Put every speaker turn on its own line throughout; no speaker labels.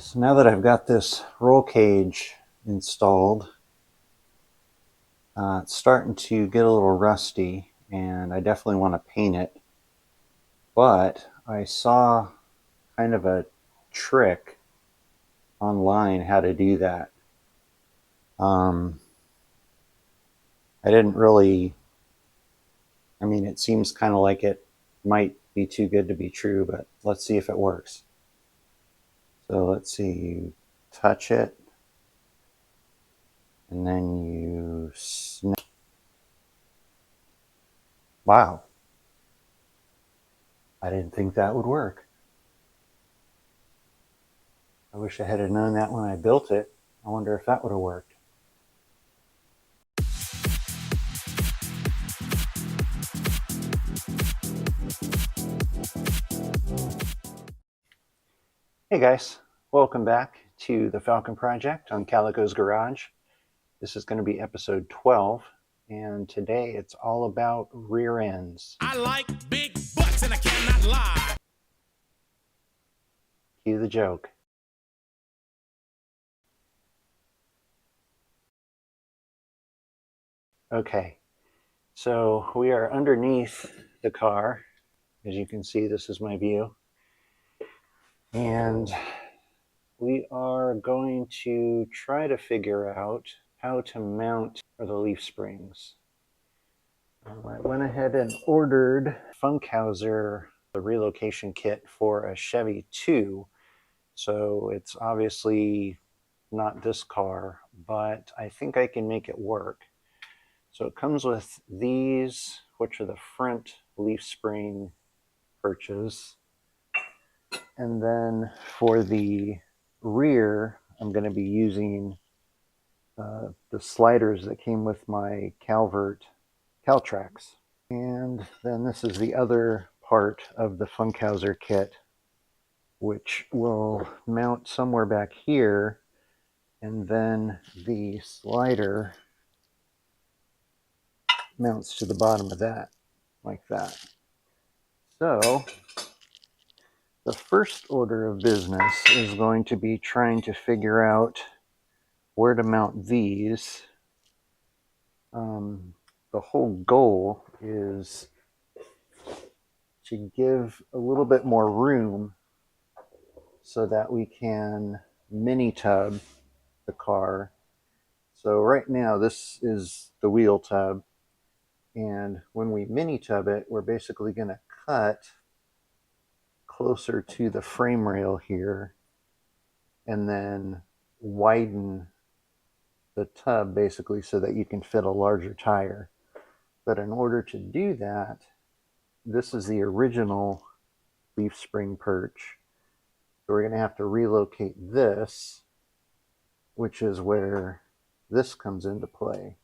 So now that I've got this roll cage installed, it's starting to get a little rusty, and I definitely want to paint it. But I saw kind of a trick online how to do that. I didn't really, it seems kind of like it might be too good to be true, but let's see if it works. So let's see, you touch it, and then you snap. Wow. I didn't think that would work. I wish I had known that when I built it. I wonder if that would have worked. Hey guys, welcome back to the Falcon Project on Calico's Garage. This is going to be episode 12, and today it's all about rear ends.
I like big butts and I cannot lie.
Cue the joke. Okay, so we are underneath the car. As you can see, this is my view. And we are going to try to figure out how to mount the leaf springs. I went ahead and ordered Funkhauser, the relocation kit for a Chevy 2. So it's obviously not this car, but I think I can make it work. So it comes with these, which are the front leaf spring perches. And then for the rear, I'm going to be using the sliders that came with my caltracs. And then this is the other part of the Funkhauser kit, which will mount somewhere back here, and then the slider mounts to the bottom of that, like that. So the first order of business is going to be trying to figure out where to mount these. The whole goal is to give a little bit more room so that we can mini tub the car. So right now this is the wheel tub, and when we mini tub it, we're basically going to cut closer to the frame rail here and then widen the tub basically so that you can fit a larger tire. But in order to do that, this is the original leaf spring perch. So we're going to have to relocate this, which is where this comes into play.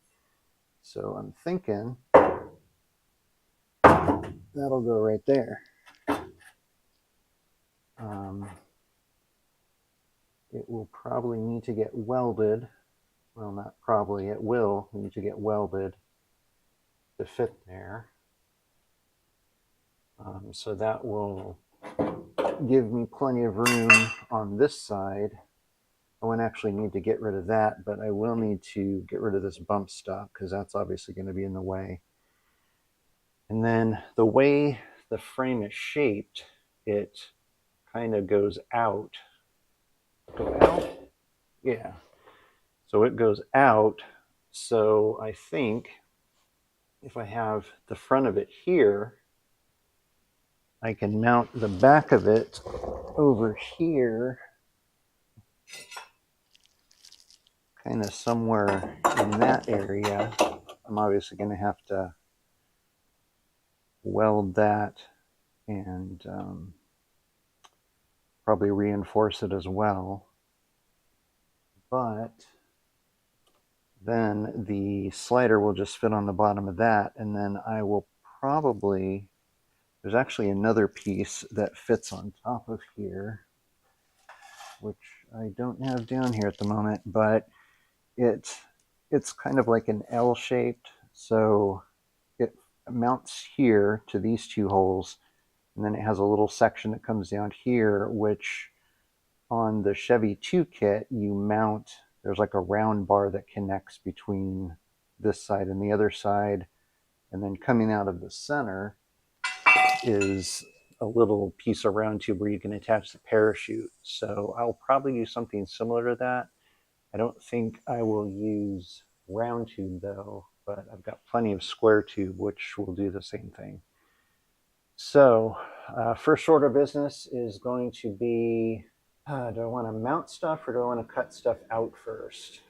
So I'm thinking that'll go right there. It will probably need to get welded. Well, not probably, it will need to get welded to fit there. So that will give me plenty of room on this side. I won't actually need to get rid of that, but I will need to get rid of this bump stop because that's obviously going to be in the way. And then the way the frame is shaped, it kind of goes out. Go out? Yeah. So it goes out. So I think if I have the front of it here, I can mount the back of it over here, kind of somewhere in that area. I'm obviously going to have to weld that and probably reinforce it as well. But then the slider will just fit on the bottom of that, and then I will probably, there's actually another piece that fits on top of here, which I don't have down here at the moment, but it's kind of like an L-shaped, so it mounts here to these two holes, and then it has a little section that comes down here, which on the Chevy 2 kit, you mount, there's like a round bar that connects between this side and the other side. And then coming out of the center is a little piece of round tube where you can attach the parachute. So I'll probably use something similar to that. I don't think I will use round tube though, but I've got plenty of square tube, which will do the same thing. So first order of business is going to be, do I want to mount stuff or do I want to cut stuff out first?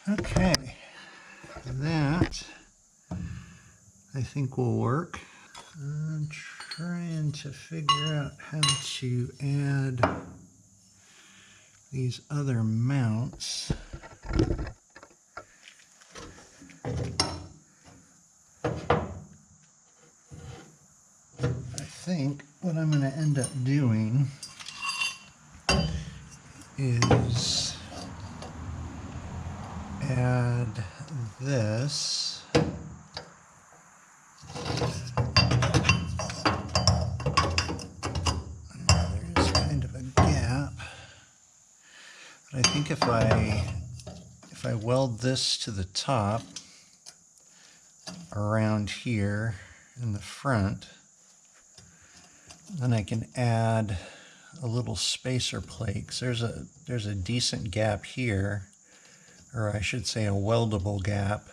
Okay, that I think will work. I'm trying to figure out how to add these other mounts. I think what I'm going to end up doing is add this. There's kind of a gap. But I think if I weld this to the top around here in the front, then I can add a little spacer plate. 'Cause there's a decent gap here, or I should say a weldable gap.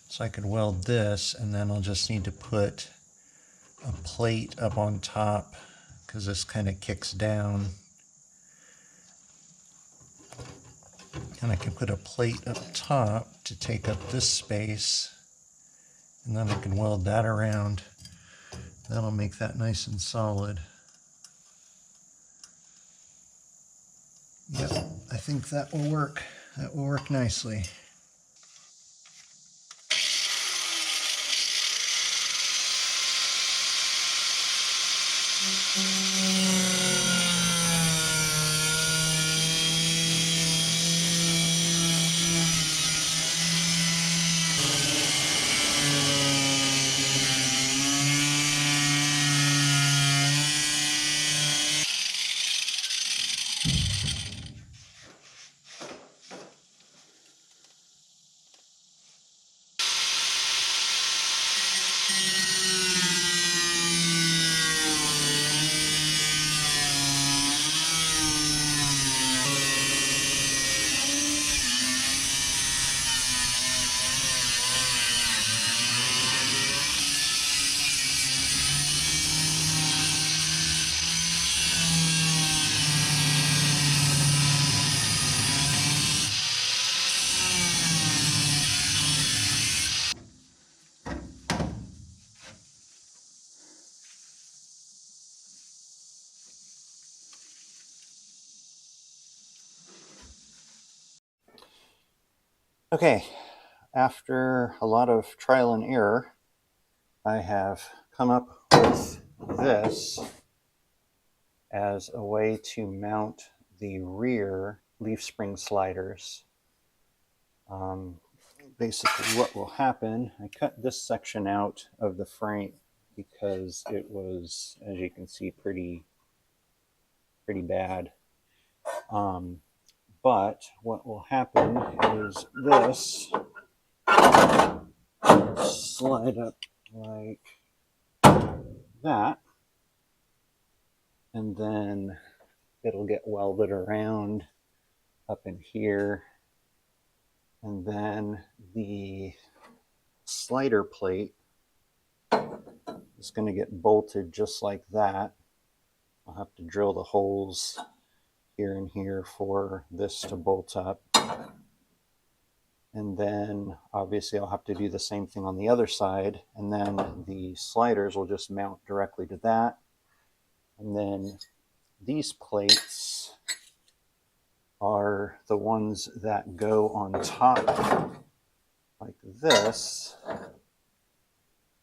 So I could weld this, and then I'll just need to put a plate up on top because this kind of kicks down. And I can put a plate up top to take up this space, and then I can weld that around. That'll make that nice and solid. Yep, I think that will work. That will work nicely. Mm-hmm. Okay, after a lot of trial and error, I have come up with this as a way to mount the rear leaf spring sliders. Basically what will happen, I cut this section out of the frame because it was, as you can see, pretty bad. But what will happen is this slide up like that, and then it'll get welded around up in here, and then the slider plate is going to get bolted just like that. I'll have to drill the holes here and here for this to bolt up. And then obviously I'll have to do the same thing on the other side, and then the sliders will just mount directly to that. And then these plates are the ones that go on top like this.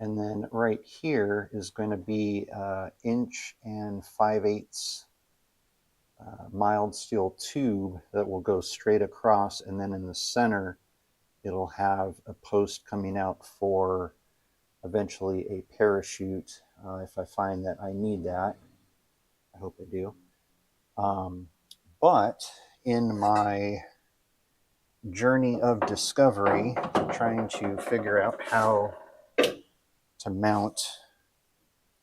And then right here is going to be 1 5/8" mild steel tube that will go straight across, and then in the center it'll have a post coming out for eventually a parachute if I find that I need that. I hope I do. But in my journey of discovery, trying to figure out how to mount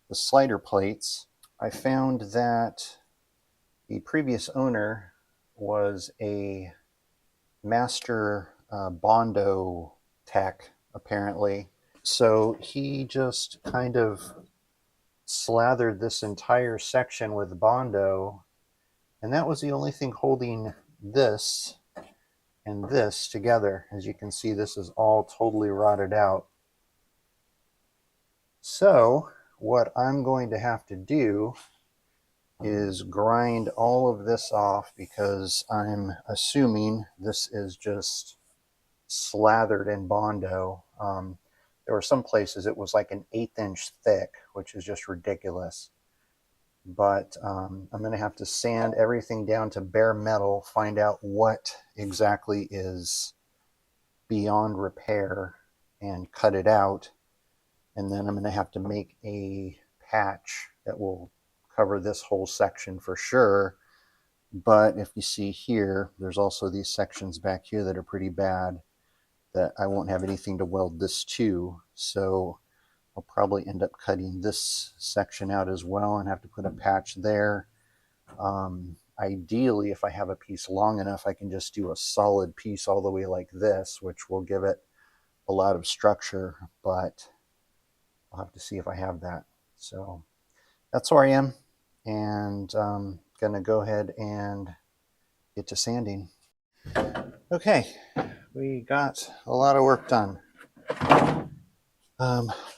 the slider plates, I found that the previous owner was a master Bondo tech, apparently. So he just kind of slathered this entire section with Bondo, and that was the only thing holding this and this together. As you can see, this is all totally rotted out. So what I'm going to have to do is grind all of this off, because I'm assuming this is just slathered in Bondo. There were some places it was like an 1/8 inch thick, which is just ridiculous. But I'm going to have to sand everything down to bare metal, find out what exactly is beyond repair, and cut it out. And then I'm going to have to make a patch that will cover this whole section for sure. But if you see here, there's also these sections back here that are pretty bad that I won't have anything to weld this to. So I'll probably end up cutting this section out as well and have to put a patch there. Ideally, if I have a piece long enough, I can just do a solid piece all the way like this, which will give it a lot of structure, but I'll have to see if I have that. So that's where I am, and I'm gonna go ahead and get to sanding. Okay, we got a lot of work done.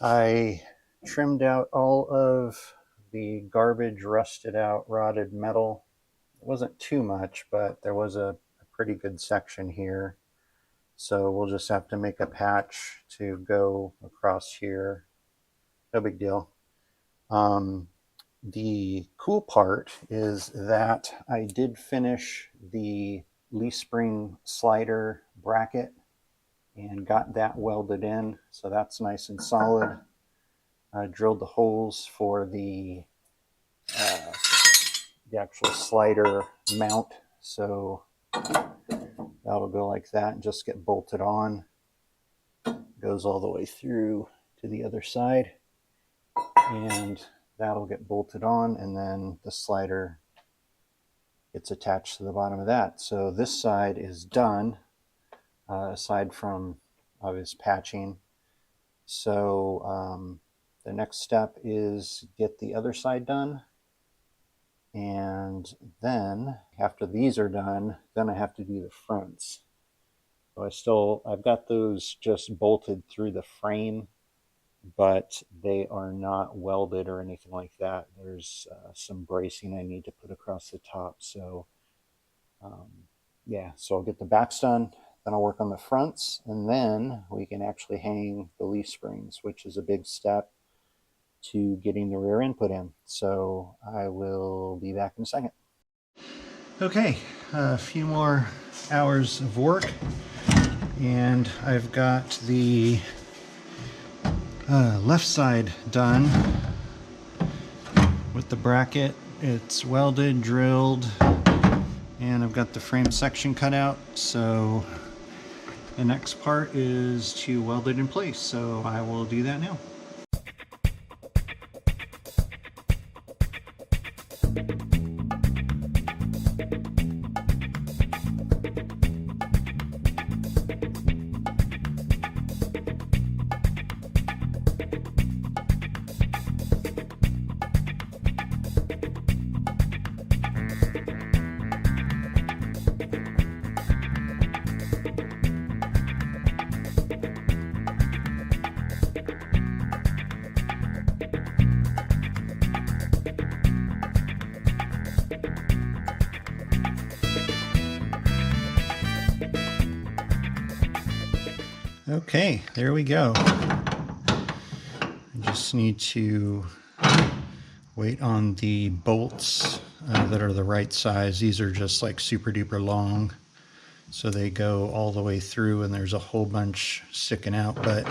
I trimmed out all of the garbage, rusted out, rotted metal. It wasn't too much, but there was a pretty good section here. So we'll just have to make a patch to go across here. No big deal. The cool part is that I did finish the leaf spring slider bracket and got that welded in, so that's nice and solid. I drilled the holes for the actual slider mount, so that'll go like that and just get bolted on. Goes all the way through to the other side, and that'll get bolted on, and then the slider gets attached to the bottom of that. So this side is done, aside from obvious patching. So the next step is get the other side done, and then after these are done, then I have to do the fronts. So I've got those just bolted through the frame, but they are not welded or anything like that. There's some bracing I need to put across the top. So yeah, so I'll get the backs done, Then I'll work on the fronts, and then we can actually hang the leaf springs, which is a big step to getting the rear input in. So I will be back in a second. Okay, a few more hours of work, and I've got the left side done with the bracket. It's welded, drilled, and I've got the frame section cut out. So the next part is to weld it in place. So I will do that now. Okay, there we go. I just need to wait on the bolts that are the right size. These are just like super duper long, so they go all the way through, and there's a whole bunch sticking out, but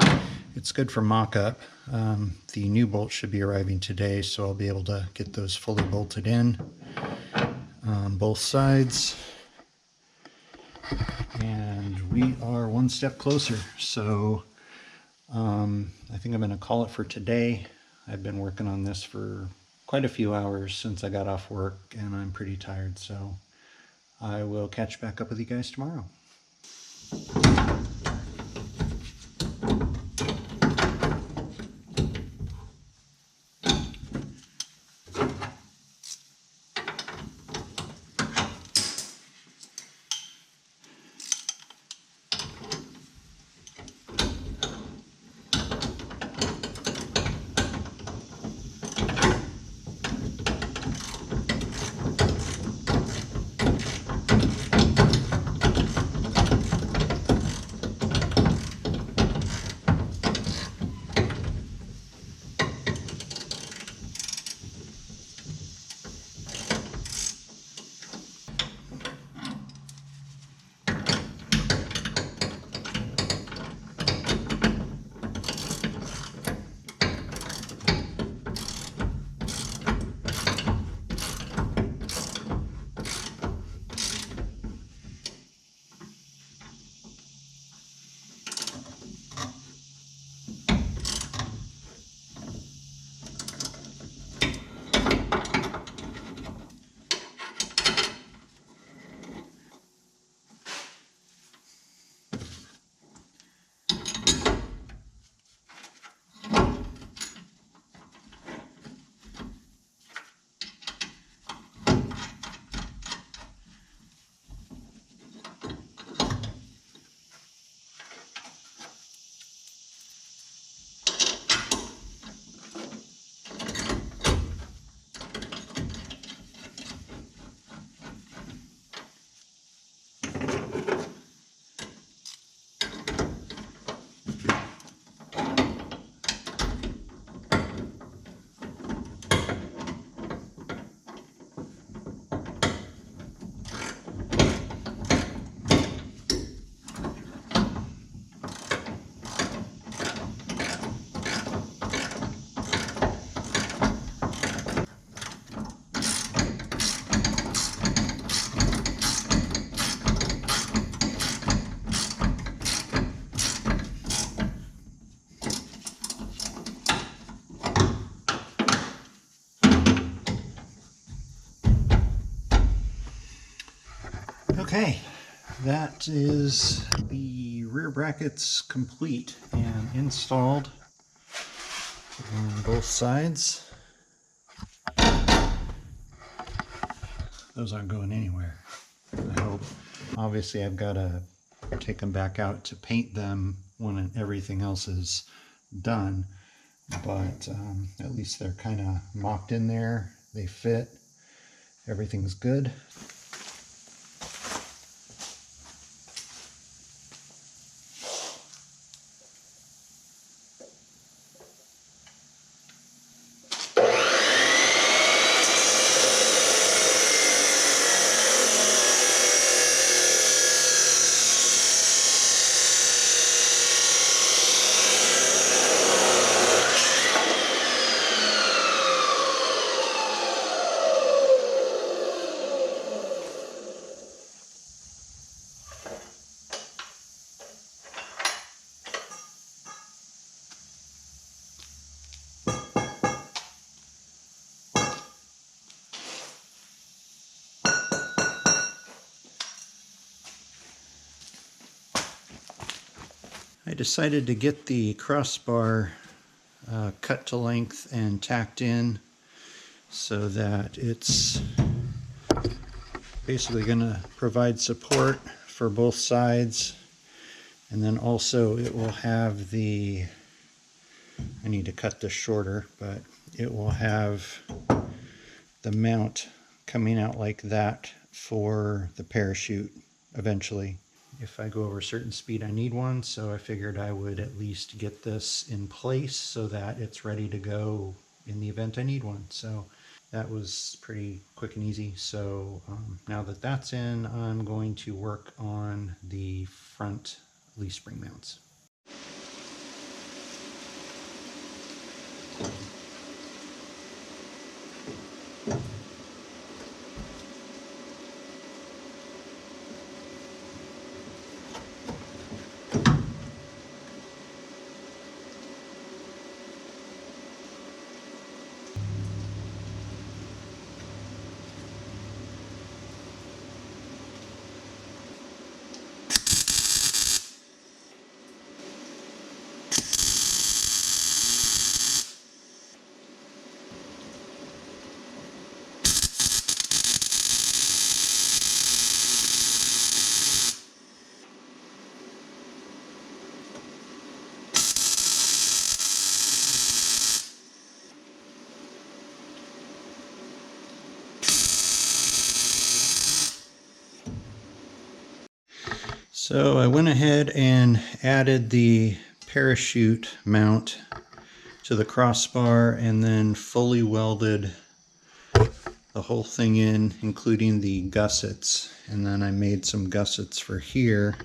it's good for mock-up. The new bolts should be arriving today, so I'll be able to get those fully bolted in on both sides. And we are one step closer. So I think I'm going to call it for today. I've been working on this for quite a few hours since I got off work, and I'm pretty tired. So I will catch back up with you guys tomorrow. Okay, that is the rear brackets complete and installed on both sides. Those aren't going anywhere, I hope. Obviously, I've got to take them back out to paint them when everything else is done, but at least they're kind of mocked in there. They fit. Everything's good.
I decided to get the crossbar cut to length and tacked in so that it's basically going to provide support for both sides, and then also it will have the, I need to cut this shorter, but it will have the mount coming out like that for the parachute eventually. If I go over a certain speed, I need one, so I figured I would at least get this in place so that it's ready to go in the event I need one. So that was pretty quick and easy. So now that that's in, I'm going to work on the front leaf spring mounts. So I went ahead and added the parachute mount to the crossbar and then fully welded the whole thing in, including the gussets. And then I made some gussets for here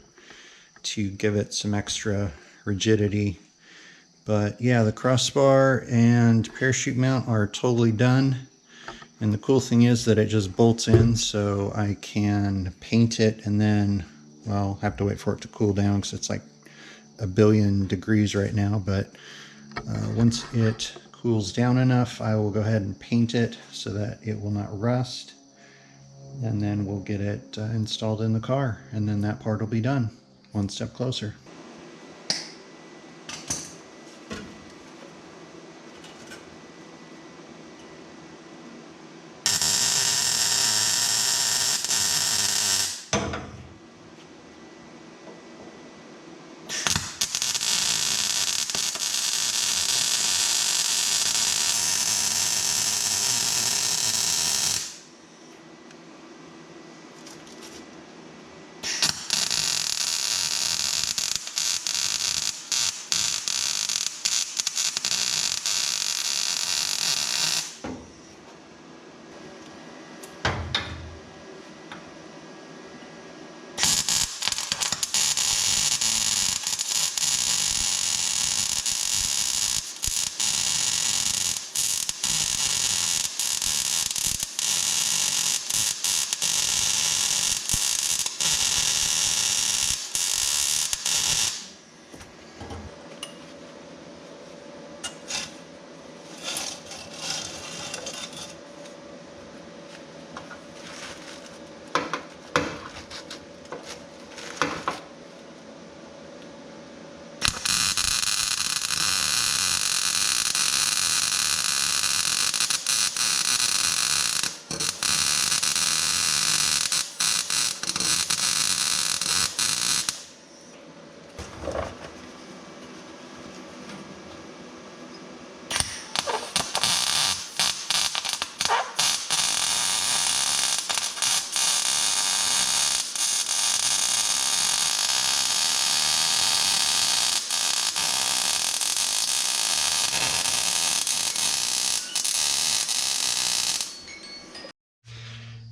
to give it some extra rigidity. But yeah, the crossbar and parachute mount are totally done. And the cool thing is that it just bolts in, so I can paint it and then, well, have to wait for it to cool down because it's like 1,000,000,000 degrees right now. But once it cools down enough, I will go ahead and paint it so that it will not rust. And then we'll get it installed in the car, and then that part will be done. One step closer.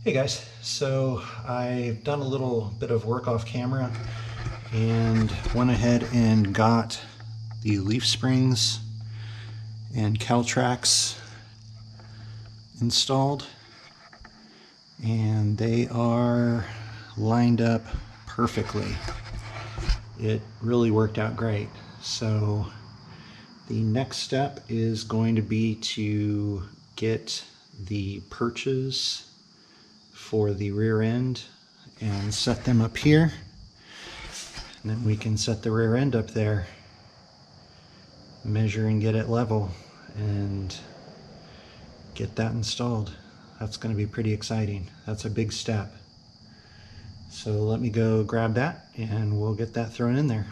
Hey guys, so I've done a little bit of work off camera and went ahead and got the leaf springs and caltracs installed, and they are lined up perfectly. It really worked out great. So the next step is going to be to get the perches for the rear end and set them up here. And then we can set the rear end up there, measure and get it level, and get that installed. That's going to be pretty exciting. That's a big step. So let me go grab that and we'll get that thrown in there.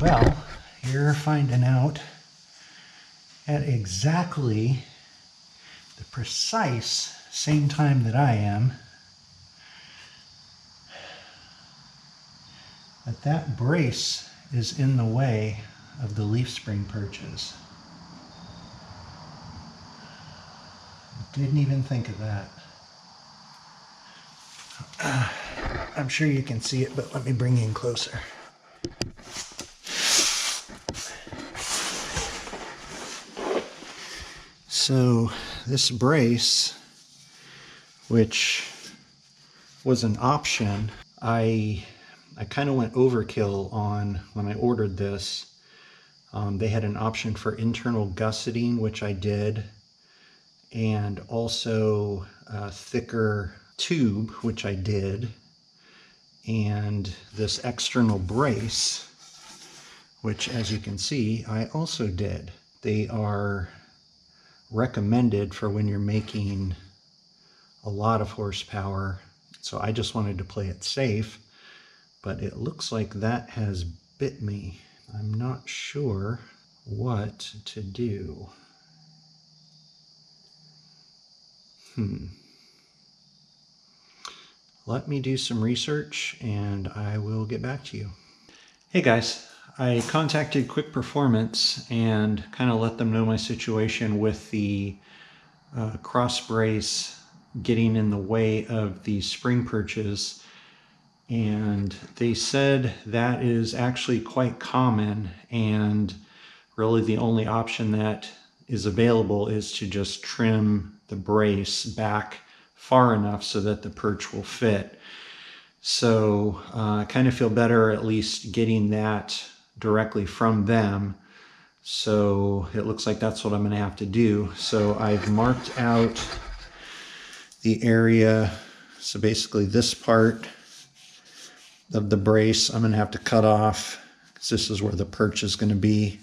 Well, you're finding out at exactly the precise same time that I am that brace is in the way of the leaf spring perches. Didn't even think of that. I'm sure you can see it, but let me bring you in closer. So this brace, which was an option, I kind of went overkill on when I ordered this. They had an option for internal gusseting, which I did, and also a thicker tube, which I did, and this external brace, which, as you can see, I also did. They are recommended for when you're making a lot of horsepower, so I just wanted to play it safe, but it looks like that has bit me. I'm not sure what to do. Let me do some research and I will get back to you. Hey guys, I contacted Quick Performance and kind of let them know my situation with the cross brace getting in the way of the spring perches, and they said that is actually quite common, and really the only option that is available is to just trim the brace back far enough so that the perch will fit. So I kind of feel better at least getting that directly from them. So it looks like that's what I'm going to have to do. So I've marked out the area. So basically this part of the brace I'm going to have to cut off, because this is where the perch is going to be.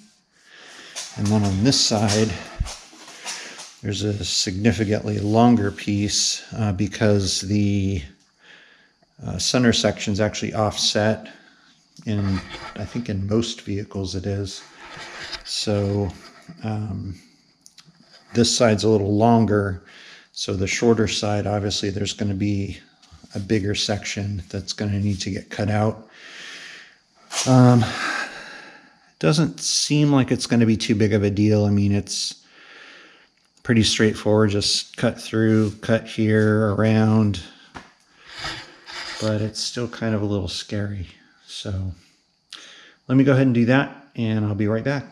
And then on this side, there's a significantly longer piece because the center section is actually offset. I think in most vehicles it is. So this side's a little longer. So the shorter side, obviously there's going to be a bigger section that's going to need to get cut out. Doesn't seem like it's going to be too big of a deal. I mean, it's pretty straightforward. Just cut through, cut here, around. But it's still kind of a little scary. So let me go ahead and do that, and I'll be right back.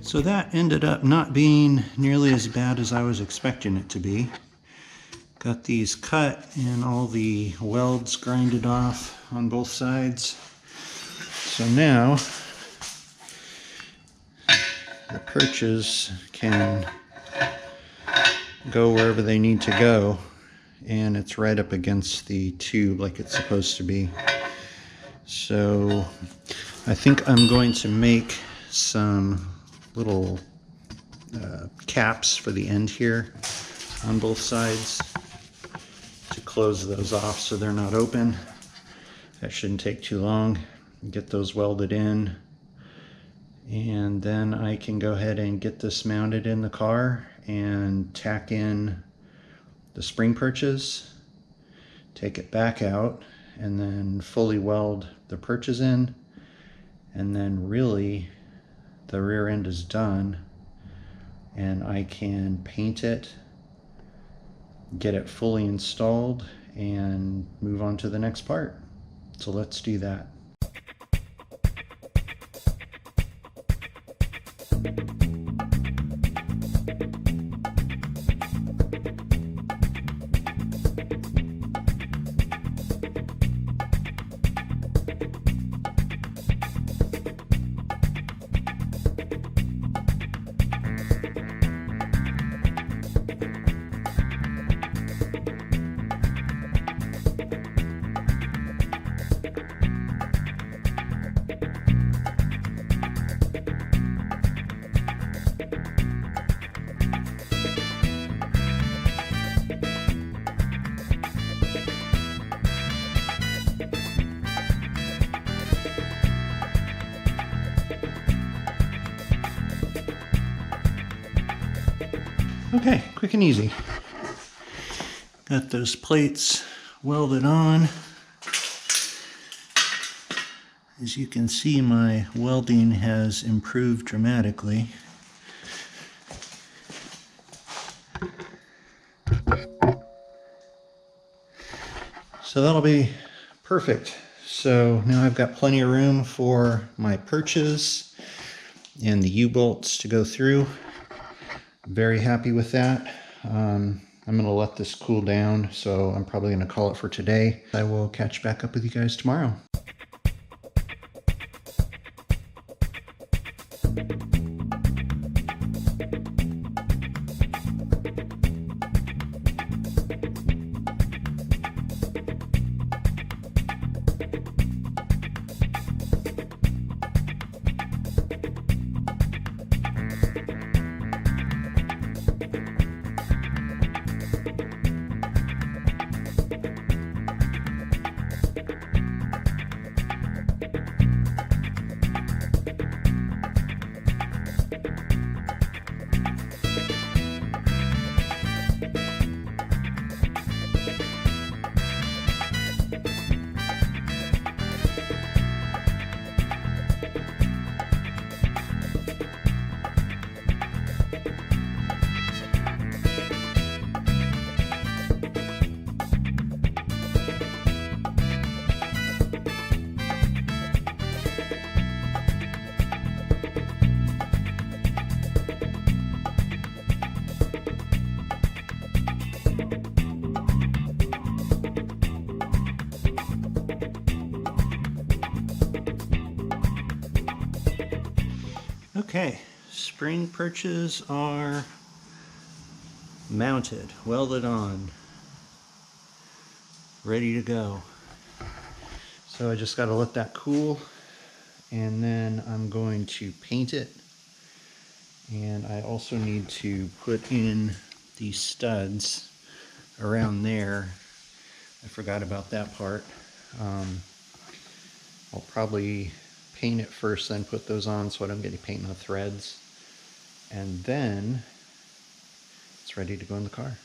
So that ended up not being nearly as bad as I was expecting it to be. Got these cut and all the welds grinded off on both sides. So now the perches can go wherever they need to go, and it's right up against the tube like it's supposed to be. So I think I'm going to make some little caps for the end here on both sides to close those off so they're not open. That shouldn't take too long. Get those welded in, and then I can go ahead and get this mounted in the car and tack in the spring perches, take it back out, and then fully weld the perches in, and then really the rear end is done, and I can paint it, get it fully installed, and move on to the next part. So let's do that. Okay, quick and easy. Got those plates welded on. As you can see, my welding has improved dramatically. So that'll be perfect. So now I've got plenty of room for my perches and the U-bolts to go through. Very happy with that. I'm going to let this cool down, so I'm probably going to call it for today. I will catch back up with you guys tomorrow. Okay, spring perches are mounted, welded on, ready to go. So I just got to let that cool, and then I'm going to paint it. And I also need to put in these studs around there. I forgot about that part. I'll probably paint it first, then put those on so I don't get any paint on the threads. And then it's ready to go in the car.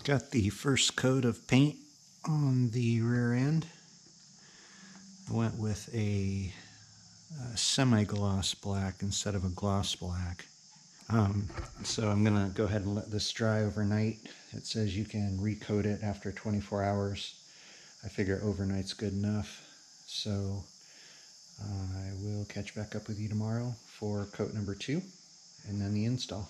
Got the first coat of paint on the rear end. I went with a semi-gloss black instead of a gloss black. So I'm gonna go ahead and let this dry overnight. It says you can recoat it after 24 hours. I figure overnight's good enough. So I will catch back up with you tomorrow for coat number 2 and then the install.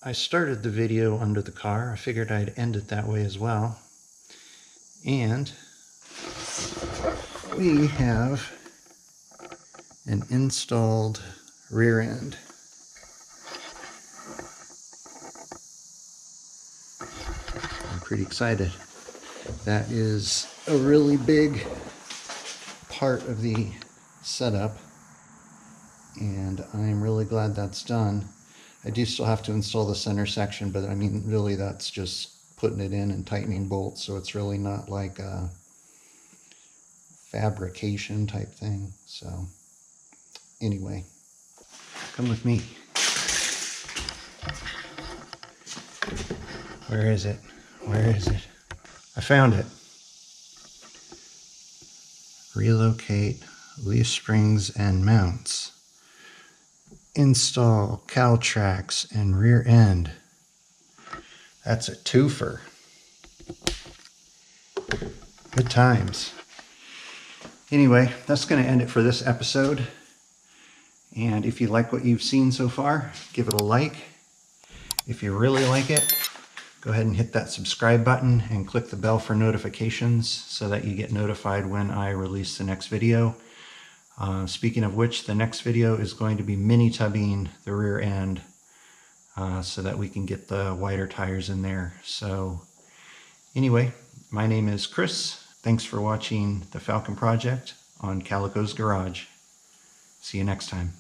I started the video under the car. I figured I'd end it that way as well. And we have an installed rear end. I'm pretty excited. That is a really big part of the setup, and I'm really glad that's done. I do still have to install the center section, but I mean, really that's just putting it in and tightening bolts, so it's really not like a fabrication type thing. So anyway, come with me. Where is it? Where is it? I found it. Relocate leaf springs and mounts. Install caltracs and rear end. That's a twofer. Good times. Anyway, that's going to end it for this episode. And if you like what you've seen so far, give it a like. If you really like it, go ahead and hit that subscribe button and click the bell for notifications so that you get notified when I release the next video. Speaking of which, the next video is going to be mini tubbing the rear end so that we can get the wider tires in there. So anyway, my name is Chris. Thanks for watching the Falcon Project on Calico's Garage. See you next time.